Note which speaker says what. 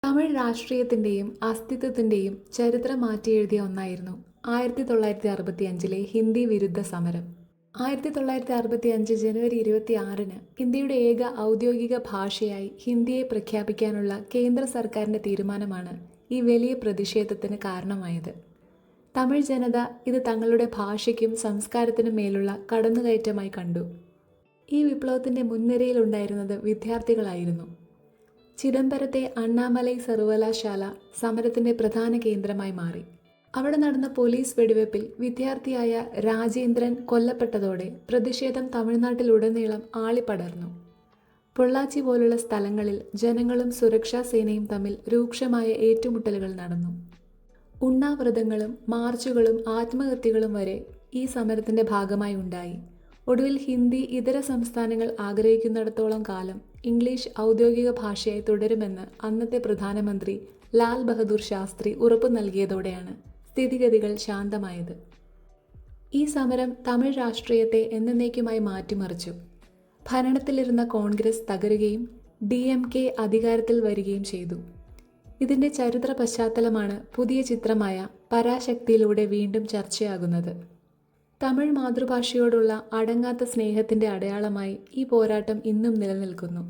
Speaker 1: തമിഴ് രാഷ്ട്രീയത്തിൻ്റെയും അസ്തിത്വത്തിൻ്റെയും ചരിത്രം മാറ്റിയെഴുതിയ ഒന്നായിരുന്നു 1965 ഹിന്ദി വിരുദ്ധ സമരം. 1965 ജനുവരി 26-ന് ഇന്ത്യയുടെ ഏക ഔദ്യോഗിക ഭാഷയായി ഹിന്ദിയെ പ്രഖ്യാപിക്കാനുള്ള കേന്ദ്ര സർക്കാരിൻ്റെ തീരുമാനമാണ് ഈ വലിയ പ്രതിഷേധത്തിന് കാരണമായത്. തമിഴ് ജനത ഇത് തങ്ങളുടെ ഭാഷയ്ക്കും സംസ്കാരത്തിനും മേലുള്ള കടന്നുകയറ്റമായി കണ്ടു. ഈ വിപ്ലവത്തിൻ്റെ മുൻനിരയിലുണ്ടായിരുന്നത് വിദ്യാർത്ഥികളായിരുന്നു. ചിദംബരത്തെ അണ്ണാമലൈ സർവകലാശാല സമരത്തിൻ്റെ പ്രധാന കേന്ദ്രമായി മാറി. അവിടെ നടന്ന പോലീസ് വെടിവെപ്പിൽ വിദ്യാർത്ഥിയായ രാജേന്ദ്രൻ കൊല്ലപ്പെട്ടതോടെ പ്രതിഷേധം തമിഴ്നാട്ടിലുടനീളം ആളിപ്പടർന്നു. പൊള്ളാച്ചി പോലുള്ള സ്ഥലങ്ങളിൽ ജനങ്ങളും സുരക്ഷാ സേനയും തമ്മിൽ രൂക്ഷമായ ഏറ്റുമുട്ടലുകൾ നടന്നു. ഉണ്ണാവ്രതങ്ങളും മാർച്ചുകളും ആത്മഹത്യകളും വരെ ഈ സമരത്തിൻ്റെ ഭാഗമായി ഉണ്ടായി. ഒടുവിൽ ഹിന്ദി ഇതര സംസ്ഥാനങ്ങൾ ആഗ്രഹിക്കുന്നിടത്തോളം കാലം ഇംഗ്ലീഷ് ഔദ്യോഗിക ഭാഷയായി തുടരുമെന്ന് അന്നത്തെ പ്രധാനമന്ത്രി ലാൽ ബഹദൂർ ശാസ്ത്രി ഉറപ്പു നൽകിയതോടെയാണ് സ്ഥിതിഗതികൾ ശാന്തമായത്. ഈ സമരം തമിഴ് രാഷ്ട്രീയത്തെ എന്നേക്കുമായി മാറ്റിമറിച്ചു. ഭരണത്തിലിരുന്ന കോൺഗ്രസ് തകരുകയും DMK അധികാരത്തിൽ വരികയും ചെയ്തു. ഇതിൻ്റെ ചരിത്ര പശ്ചാത്തലമാണ് പുതിയ ചിത്രമായ പരാശക്തിയിലൂടെ വീണ്ടും ചർച്ചയാകുന്നത്. തമിഴ് മാതൃഭാഷയോടുള്ള അടങ്ങാത്ത സ്നേഹത്തിൻ്റെ അടയാളമായി ഈ പോരാട്ടം ഇന്നും നിലനിൽക്കുന്നു.